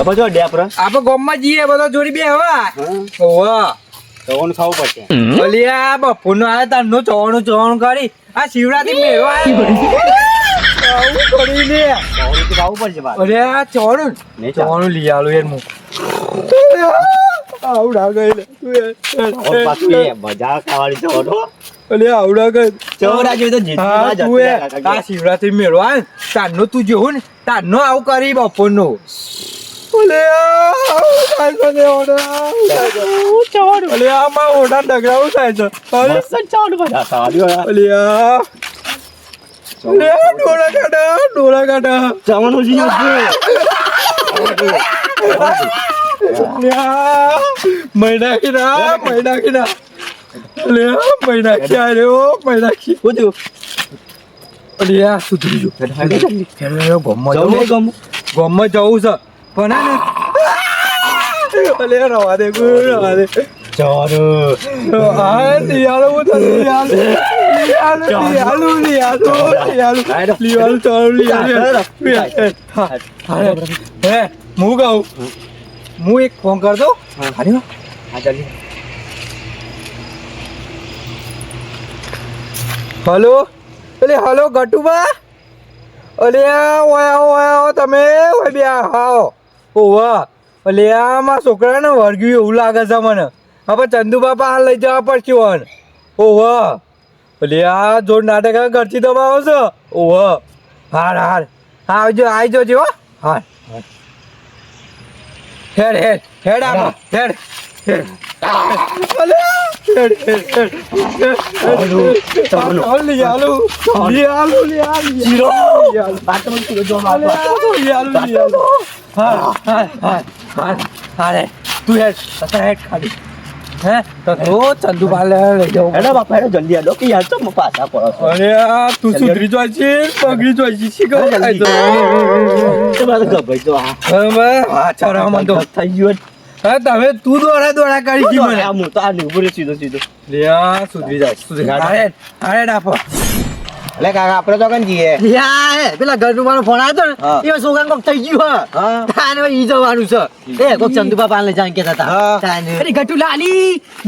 બધો ડેપર આપણે ગામમાં જઈએ બધો જોડી બે હવા ઓવા ચવણ ખાવું પડશે અલિયા બપોરનો આયા તારનો ચવણું કરી આ શિવરાત્રી મેળો આવું કરી લે ચવણ તો ખાવું પડશે બાર અરે આ ચવણું નહીં ચાલે. ચવણું લઈ આલું યાર હું આવડા ગઈ લે ચવણ પાછું એ મજા ખાવાની ચવણ હો. અલે આવડા ગઈ ચવણ આજે તો જીતવા હા જ તું એ હતું. આ શિવરાત્રી મેળો આ તારનો તું જેવું ને તારનો આવું કરી બપોરનો અલે અલે આમાં ઓઢા ડગરાવું થાય છે અરે મસ્ત ચવણ બધા ખાવાની હોય. અલિયા ડોળા કાઢા ચવણ ઉજી ગયું છે. મહિના કીધા અલિયા મહિના ક્યાં રહ્યો મહિના કી શું થયું? અલિયા સુધરી ગયો ગમમાં ચવણ નહીં ગમું. જવું છે પણ હે ને અલિયા રવા દે ચવણ હા લિયાલો હું તને હે હું કહું હું એક ફોન કર દઉં હા ચાલી હલો હલો ગટુબા અલે ઓયા તમે ઓય બે આવો ઓવા અલે મારા છોકરાને વર્ગ્યું એવું લાગે છે મને હવે ચંદુ બાપા હાલ લઈ જવા પડશે વન ઓવા અલે આ જોર નાટક ઘરથી દબાવો છો ઓવા હાર આવજો હો હાર હેડ આપો હેડ ચંદુ પાલે લઈ જાઉં હેડો બાપા હેડો જલ્દી હેડો કે યાર તો પાછા પડો છો. અરે તું સુધરી જાય છે પગડી જાય છે શી ખબર થાય તો મારે ગભાઈ તો આ હા ચારા મન તો થઈ ગયું હા તમે તું દોડા કરી દી મને હું તો આ ઉભો રહ્યો સીધો લ્યા સુધરી જાય અરે ડાફો એટલે કાકા આપણે તો કન જઈએ પેલા ઘરનું મારો ફોન આવ્યો હા. ને એ છોકરા કોક થઈ ગયું હા તાને ઈ જવાનું છે એ કોક ચંદુબા પાન લઈ જાણ કેતા હતા हाँ। ताने अरे गट्टू लाली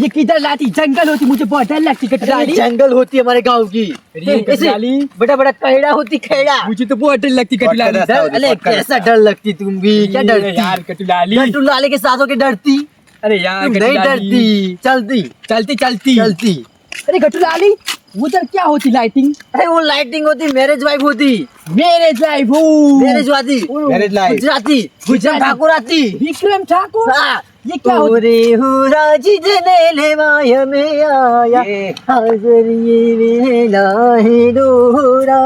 ये किधर लाती जंगल होती मुझे बहुत डर लगती गट्टू लाली जंगल होती है हमारे गांव की अरे गट्टू लाली बड़ा बड़ा कैड़ा होती कैड़ा मुझे तो बहुत डर लगती गट्टू लाली अरे कैसा डर लगती तुम भी क्या डरती यार गट्टू लाली गट्टू लाले के साथ होके डरती अरे यार तुम गट्टू नहीं लाली डरती चलती चलती चलती चलती अरे गट्टू लाली उधर क्या होती लाइटिंग अरे वो लाइटिंग होती मैरिज वाइफ होती मेरे ड्राइव मैरिज वाली Marriage life. गुजराती गुजरात ठाकुर आती विक्रम ठाकुर हाँ ये क्या होती रे हो राजी जने ले माया में आया हाजर ये वेला है डोरा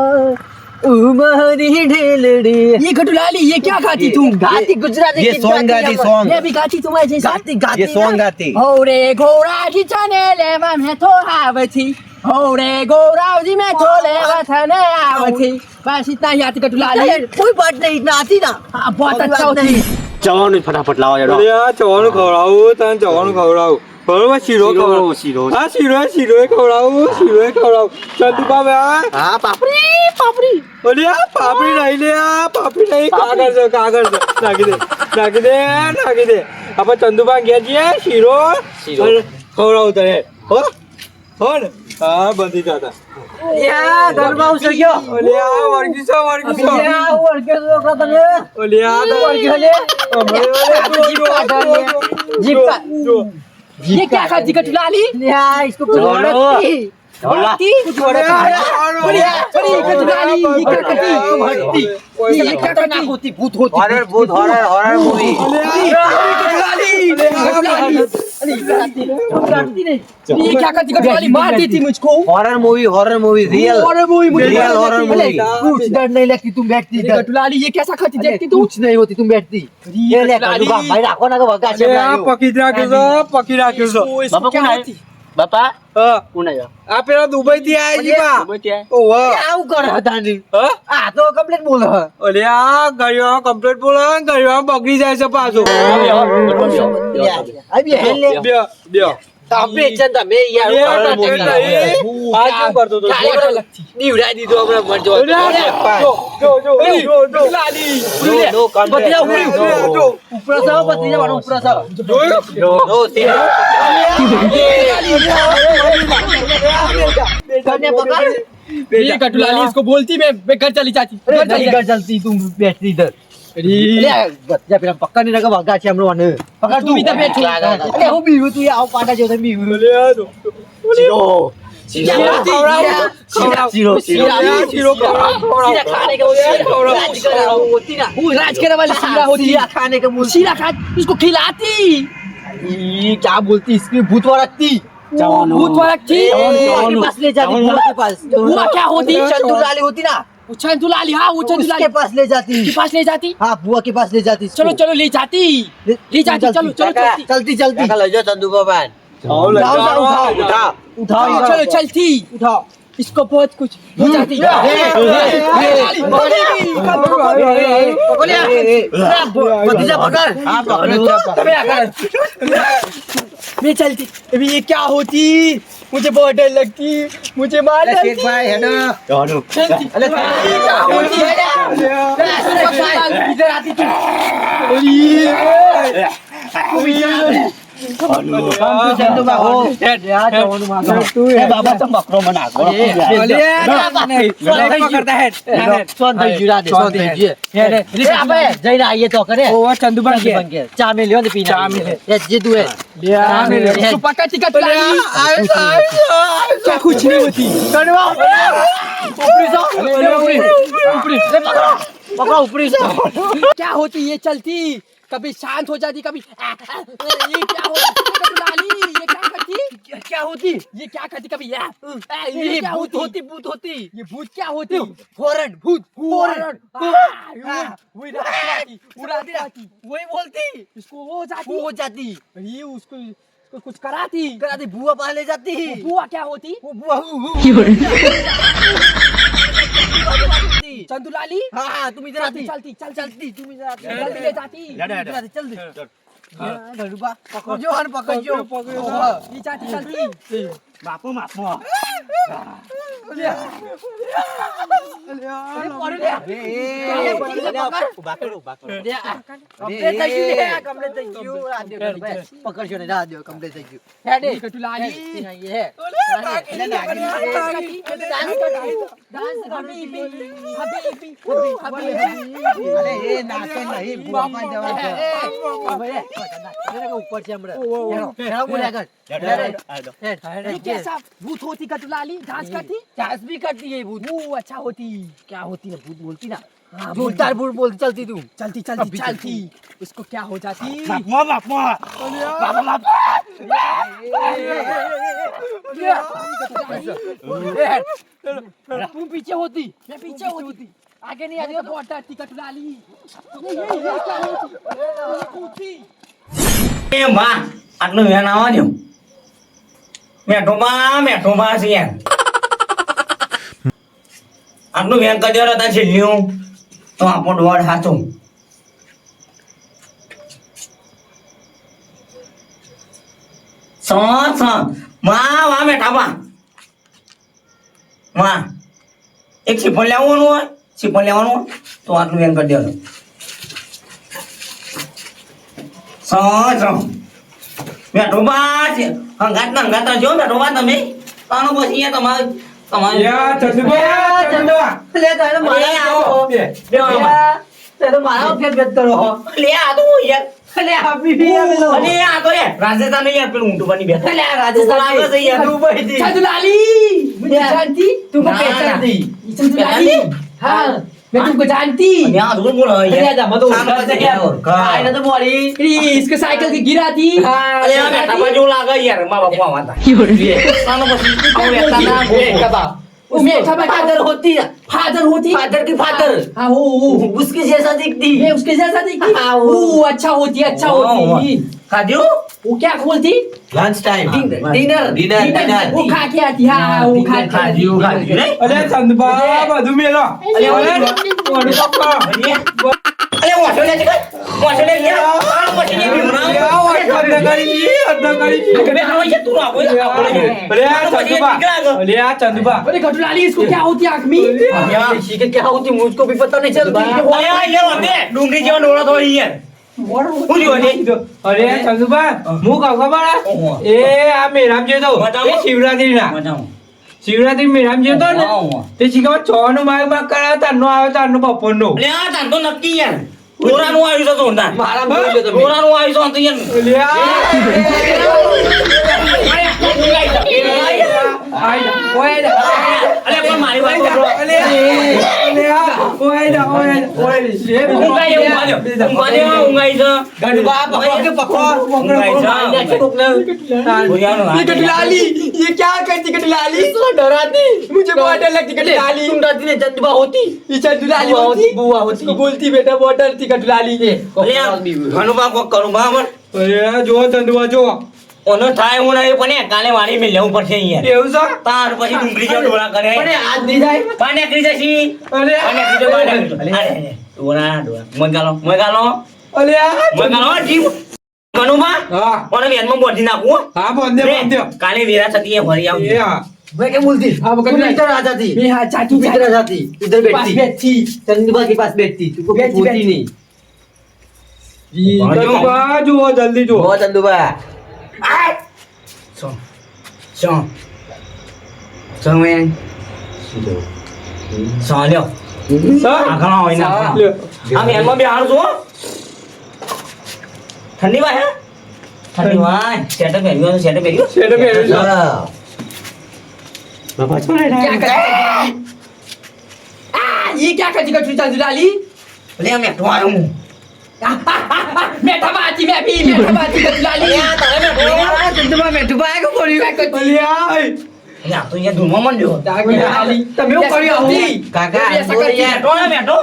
उमरी ढेलड़ी ये गट्टू लाली ये क्या गाती तुम गाती गुजराती ये गीत song गाती गाती, है song। ये भी गाती तुम्हारे जैसा गाती गाती ये सॉन्ग गाती हो रे घोड़ाजी चने लेवा मैं तो आवती हो रे घोड़ाजी मैं तो लेवा थने आवती बस इतना ही आती गट्टू लाली अरे, कोई बात नहीं इतना आती ना हाँ बहुत कोई अच्छा बात होती नहीं। ચવાનું ફટાફટ લાવો હેડો અરે ચવાનું ખવડાવું તને ચવાનું ખવડાવું બરોબર શીરો ખવડાવું શીરો હા શીરો ખવડાવું ચંદુ બાબા हाँ पापड़ी ઓલી આ પાપડી નહીં લે આ પાપડી નહીં કાગળ છે નાખી દે આપણે ચંદુબા ગયા છીએ શીરો અને ખવડાવું તને હો ને હા બધી દાદા या गरबा उसे गयो ઓલી આ વર્ગી છો या और के तो का तने ઓલી આ તો वर्गी हले जीप का ये क्या खाती गट्टू लाली या इसको कुछ जोड़ो। औरत भट्टी बड़ी गट्टू लाली ये क्या करती भट्टी ये क्या करती होती भूत होती હોરર ભૂત હોરર મૂવી ये क्या करती गट्टू लाली मार देती मुझको હોરર મૂવી રિયલ और वो ही मुझे Real horror movie। कुछ डर नहीं लगती तुम बैठती अरे इधर गट्टू लाली ये कैसा खाती देखती तू कुछ नहीं होती तुम बैठती ये ले लाली। करूँगा भाई राखो ना का भगा અરે આ પકી રાખ્યો છો इसको क्या होती બાપા હા કોણ આવ્યો આ પેલા દુબઈ થી આવ્યા છે ઓહો આવું કરે હતા ની હા આ તો કમ્પ્લીટ બોલે ઓલે આ ગળિયામાં કમ્પ્લીટ બોલે ગળિયામાં બગડી જાય છે પાછો અભી હેલ લે બ્યો તમે છે ને તમે યાર એ horror તો movie નહીં. આ કેમ કરતો હતો? દીવડાઈ દીધો હમણાં મરજો જો લાલી નો બતિયા ઉપરી. જો ઉપર સાવ બતી જવાનું ઉપર સાવ. જોયું નો તે कन्या पकड़ ये कटुलाली इसको बोलती मैं घर चली जाती घर चलती तुम बैठती इधर લે બચ્ચા પેલા પકડને નકા વગા છે હમણાં મને पकड़ तू इधर बैठ અરે હું બીવું તું આવ પાટા જેવો થઈ બીવું લે આ જો શીરો खाने का होती ना वो राज करने वाली शीरा होती है खाने का मूल शीरा खा इसको खिलाती ये क्या बोलती इसकी भूत वारकती भूत वाला थी बुआ के पास ले जाती बुआ के पास बुआ क्या होती? चंदू लाली होती ना वो चंदुलाली हाँ वो उसके चंदुलाली पास ले जाती के पास ले जाती हाँ बुआ के पास ले जाती इसको। चलो चलो ले जाती ले जाती चलो चलो चलती चलती चलती કાકા લઈ જાઓ ચંદુ બાબા આવ લે उठाओ ઉઠાવ उठाओ चलो चलती उठाओ इसको बहुत कुछ हो जाती भतीजा पकड़ હા પકડો मैं चलती अभी ये क्या होती मुझे बहुत डर लगती मुझे मार डालती भाई है ना चलती ये क्या होती इधर आती तू चंदू बाबू यार जवान मांगो ए बाबा तुम बकरो मना करो सोन भाई जुड़ा दे सोन भाई जी ए अबे जइना आइए तो करे ओ चंदू बन गया बन के चा में लियो दे पीना चा में ले। ये जे तू है इसको पका टिकट क्या कुछ नहीं होती ऊपरी से ऊपरी से पकड़ो ऊपरी से क्या होती ये चलती कभी शांत हो जाती कभी ये क्या होती लाली ये क्या करती क्या होती ये क्या करती कभी ये क्या भूत होती भूत होती ये भूत क्या होती फौरन भूत फौरन उड़ाती रहती वही बोलती इसको वो वो हो जाती ये उसको कुछ कराती कराती बुआ पास ले जाती बुआ क्या होती वो बुआ चंदुलाली हाँ हाँ तुम इधर आती चलती चल चलती तुम इधर आती जल्दी ले जाती इधर आती चल दे घरुबा पकड़ो हन पकड़ो ये जाती चलती બાપુ માપો પકડશો ને ના દો કમ્પ્લીટ થઈ ગયું हेडे कटुलाली ये અરે એ નાકે નહીં બુઆ પાસ જવા દે ऊपर से हमरा बोला कर ये कैसा भूत होती कटुलाली डांस करती डांस भी करती है भूत वो अच्छा होती क्या होती है भूत बोलती ना जोरदार भूत बोलती चलती तू चलती चलती चलती उसको क्या हो जाती બાપો બાપો तुम पीछे होती मैं पीछे होती आगे नहीं आती तो बहुत डरती कटुलाली ये क्या होती ये कूदती એ માં આટલું વેન આવવા દો મેઠો માં છે યાર આટલું વેન કરી દેલો તા છેલ્યું તો આપણો દોડ હાચો માં વા મેઠા માં એક સિફન લેવાનું હોય તો આટલું વેન કરી દેલો મેઠો બા હંગાત જો મેઠો બા તમે તાનો પછી અહીંયા તમારે યા ચંદુબા ले तारे मारा ते तो मारा फेर बेत करो લે આ તો યાર ले अभी भी અરે આ તો યાર રાજસ્થાન યાર પેલું ઊંટું બની બેઠા ले राजस्थान લાગે છે યાર दुबई थी चंदुलाली मुझे जानती तुमको ना, पहचानती ना। चंदुलाली हाँ मैं तुमको जानती અને આ તો બોલો ले યાર जा मत સામે પછી યાર आई ना तो मोरी इसको साइकिल की गिराती અરે આ બેઠા બાજુ લાગે યાર મા બાપુ આવતા સાનો પછી આવું બેઠા ના कबाब वो मेठा बा फादर होती है फादर होती फादर की फादर हाँ वो उसके जैसा दिखती मैं उसके जैसा देखी हाँ, वो। वो अच्छा होती होती ખાધ્યું वो क्या बोलती લંચ ટાઈમ डिनर ડિનર वो खा के आती हाँ वो खा के आती ખાધ્યું નહીં અલે ચંદુબા બધું મેલો અલે ઓછો લે છે ઓછો લે યાર આ પછી ને ભીમરાવ બેઠા હોય છે, તું આવો છે, આવો છે. અરે આ ચંદુબા अरे गटुलाली इसको क्या होती है आँख में इसी के क्या होती मुझको भी पता नहीं चलती અરે આ યાર હોતે, ડુંગળી જેવો ડોળો તો હોય યાર. શું થયું હજી? અરે ચંદુબા હું કહું ખબર હે? એ આ મેરામજી તો બતાવો. એ શિવરાત્રીના મજામાં. શિવરાત્રી મેરામજી હતો ને વાહ. તે શીખવા 6 નું માગ કરાવે તારનો આવે તારનો બપોરનો અલે આ તાર તો નક્કી યાર. ડોરાનું આવ્યું છે જોરદાર. मारा बोल दो तुम ડોરાનું આવ્યું છે તો યાર. અલે પણ મારી વાત સાંભળો. ઊંઘાઈ એવું માર્યો. ઊંઘાઈ છે. गड़बा पकड़ के पकड़ ઊંઘાઈ છે. ભુરિયાનો હાથ. गटुलाली ये क्या करती गटुलाली इसको डराती मुझे बहुत डर लगती गटुलाली तुम डरती नहीं चंदुबा होती ये चंदुलाली बुआ होती होती बुआ होती इसको बोलती बेटा बहुत डरती गटुलाली અલે આ ઘણું કોક કરું બરાબર. અરે જો ચંદુબા જો ઓનો થાય હું નહીં પણ એ કાલે વાળી મેં લેવું પડશે યાર. એવું છે તાર પછી ડુંગળી જેવો ડોળા કરે. आज नहीं जाए પાને કરી જશી. અરે પાને કરી જશે, પાને કરી જશે. અરે, ડોળા. મોગાલો. અલ્યા મોગાલો, જીવ. ઘણુંબા, હા ઓને વેનમાં બોધી નાખું હો. હા બંધે બંધે કાલે વેરા થતી એ ભરી આવજો. એ હા मैं क्या बोलती हाँ, वो तुम गड़बड़ा- इधर आ जाती मैं हाँ चाची तुम इधर आ जाती इधर पास बैठती बैठी चंदुबा के पास बैठती तुमको कुछ बैठती, बोलती बैठती। नहीं ચંદુબા જુઓ જલ્દી જુઓ बहुत चंदुबा આય. સો. સો. સો મેં. સો લ્યો. આ ઘણો હોય ના. લ્યો. આ વેનમાં બેહાડું છું હો. ઠંડી વાય હે? ઠંડી વાય. સ્વેટર પહેર્યું હતું, સ્વેટર પહેર્યું? શેઠે પહેર્યું છે. क्या करती ये क्या करती गटुली चंदुलाली લે મેં તો આવ્યો હું. मैं थमाती मैं भी मैं थमाती गटुलाली चंदुबा मैं डुबाया को बोली क्या करती અલ્યા અરે આ તો અહીંયા ધૂળમાં મંડ્યો. गटुलाली તમે એવું કર્યું આવું? काका ऐसा बोल करती यार બેઠો ને બેઠો.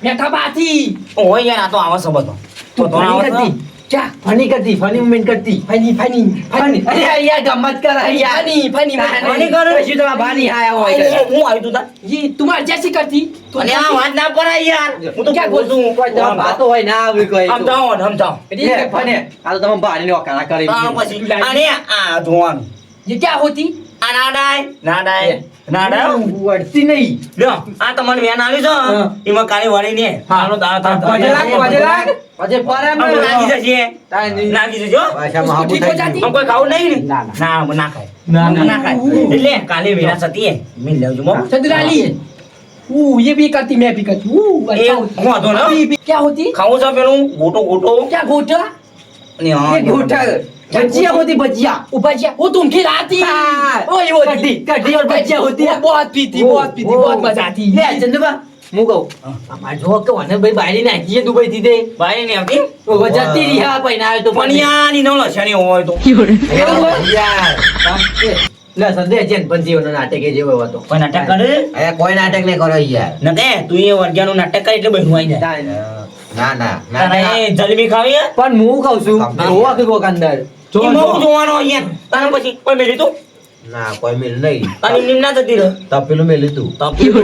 मैं थमाती ઓય યાર આ તો આવા સંબંધો. તો તો फनी આવા करती क्या फनी करती फनी मूवमेंट करती फनी फनी फनी अरे यार गम्मत कर रही यार फनी फनी फनी कर। પછી તો આ બાની આયા હોય હું આવ્યું તું તાર. ये तुम्हारे जैसी करती तो અલે આ વાત ના પડાય યાર. હું તો ક્યાં બોલું છું. કોઈ તો વાતો હોય ના આવી કોઈ તો. સમજાવો ને સમજાવો. એ ફને આ તો તમે બાની ઓકારા કરી તારો પછી અને આ ધોવાનું. ये क्या होती આ ના ડાય ના ડાય ના ડાય. વળતી નહીં લ્યો આ તમારી વેન આવી છે એમાં કાલે વળી ને આનો દાડો થાય વાજે લાગ વાજે લાગ પછી પર એમ આમ લાગી જશે તાય નહીં લાગી જજો. ભાષા માં ठीक हो जाती આમ કોઈ ખાવું નહીં ને ના, ના આમ ના ખાય ના, ના. ના ખાય એટલે કાલે વેરા સતી મિલ લેવજો મો. चंद्राली ये भी करती मैं भी करती अच्छा એ होती હું હતો ને अभी भी- क्या होती ખાવું છે પેલું ગોટો ગોટો क्या घोटा ને હા ये घोटा भजिया होती भजिया वो भजिया वो तुम खिलाती हाँ, ओ ये होती कड्डी कड्डी और भजिया होती वो है बहुत पीती बहुत पीती बहुत मजा आती લે ચંદુબા હું કહું અમાર જો કે વને ભાઈ બાયરી નાખી છે દુબઈ થી તે ભાઈ ને આવતી ઓ જતી રહી હા પૈના આવે તો પણ યાની નો લક્ષણી હોય તો યાર લે સંદે જેન પંજીઓનો નાટક એ જેવો હતો કોઈ નાટક કરે અરે કોઈ નાટક નહીં કરો યાર ન કે તું એ વર્ગ્યાનું નાટક કરે એટલે બહેનું આવી જાય ના ના તારે જલેબી ખાવી હે? પણ હું કહું છું જોવા કે કોક અંદર ઈ બહુ જોવાનો અહીંયા તારે પછી કોઈ મેલી તું ના કોઈ મિલ નહીં તારી નીમ ના જતી રહે તપેલું મેલી તું તપી બહુ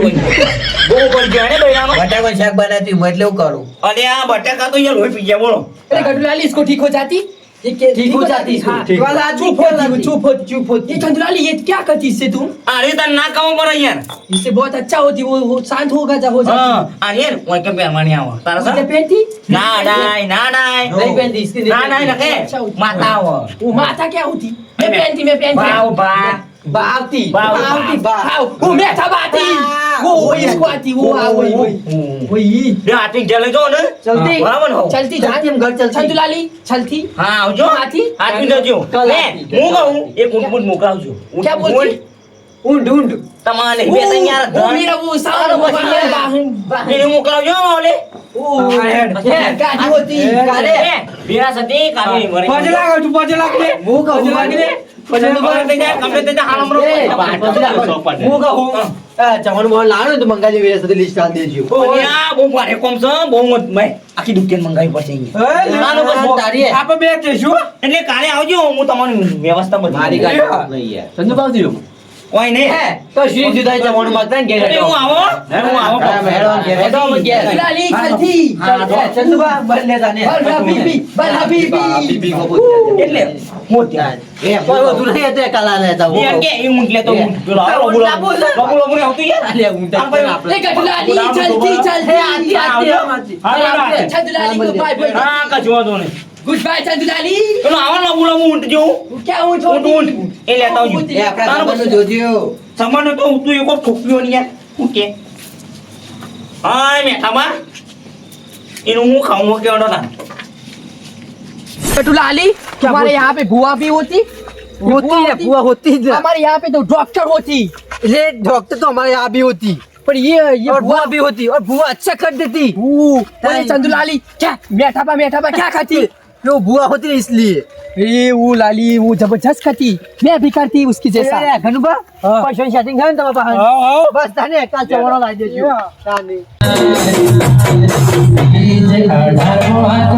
પર ગયા ને બહેરાનો બટાકા શાક બનાવતી હું એટલે હું કરું અરે આ બટાકા તો યાર લોહી પી ગયા બોલો अरे गटुलाली इसको ठीक हो जाती ये ठीक हो जाती इसको, हाँ, ठीक। वाला चुप होती चुप होती चुप होती ये चंद्राली ये क्या करती इससे तुम અરે તાર ના કામ પર યાર इससे बहुत अच्छा होती वो शांत होगा जब हो હા जाती આ યાર ઓય કે પહેરવાની આવો તારા वो क्या સર पहनती ના ડાય ના ડાય नहीं पहनती इसकी नहीं ના ડાય पहनती। નકે अच्छा होती। માતા આવો वो माता क्या होती मैं मैं- पहनती मैं पहनती બાવ બા बावती बाव- बावती बाव हाँ, वो मैं थमाती वो इसको आती वो हाँ, वही वही वही બે હાથી જલે જો ને चलती બરાબર હો चलती जाती हम घर चलती चंदुलाली चलती હા આવજો હાથી? હાથી જજો કલ લે હાથી. હું કહું એક ઊંટ મોકલાવજો क्या बोलती ऊंट ऊंट તમારે બે ત્રણ યાર वो मेरा वो सारा वो बाहर એને મોકલાવજો ઓલે गाड़ी होती काले બેરા સતી કાલે મરે વાજે લાગ તું વાજે લાગ ને હું કહું વાજે લાગ ને કમ્પ્લીટ થઈ જાય કમ્પ્લીટ થઈ જાય હાલ અમરો હું કહું ચમન મોહન લાણો તો મંગાજી વેરે સાથે લિસ્ટ આલ દેજો અને આ બહુ ભારે કોમ છે બહુ મેં આખી દુકાન મંગાવી પડશે અહીંયા નાનો બસ તારી હે. આપણે બે જઈશું એટલે કાલે આવજો હું તમારી વ્યવસ્થા મારી બધી ગાડી નહીં યાર ચંદુબાજી કોઈ નહીં હે તો શ્રી જુદાઈ ચમન માતા ને ઘેર એટલે હું આવો હું આવો હા, મેળવા ઘેર હેડો અમે ઘેર. चंदुलाली चलती हाँ, चल, चंदुबा बन ले जाने बल हबीबी बल हबीबी बीबी को पूछ એટલે મોટી કોઈ વધુ નહીં હતું કાલા લેતા એ કે એ ઊંટ લેતો ઊંટ પેલો આવો બોલો બોલો આવતું યાર અલે ઊંટ આપણે એ ગઢલાલી જલ્દી જલ્દી ચંદુલાલી ગુડ બાય હા કશું વાંધો નહીં ગુડ બાય ચંદુલાલી પેલો આવાનો બોલો ઊંટ જેવું ક્યાં હું ઊંટ ઊંટ એ લેતા આવજો એ આપણા ગામનું જોજો સામાન્ય તો તું એક ઠોક્યો નહીં યાર હું કે હા મેઠામાં इन्हों मुँह खाऊंगा क्या ना गढ़लाली हमारे यहाँ पे बुआ भी होती होती है बुआ होती है हमारे यहाँ पे तो डॉक्टर होती ये डॉक्टर तो हमारे यहाँ भी होती पर ये और बुआ भी होती और बुआ अच्छा कर देती बोले चंदुलाली क्या मीठा क्या खाती वो बुआ होती है इसलिए ए वो लाली वो जबरदस्त खाती मैं भी करती उसकी जैसा घनुबा पैसा सेटिंग है ना बाबा बस ताने काल चवड़ो लाई देજો તાને અઢાર હાથ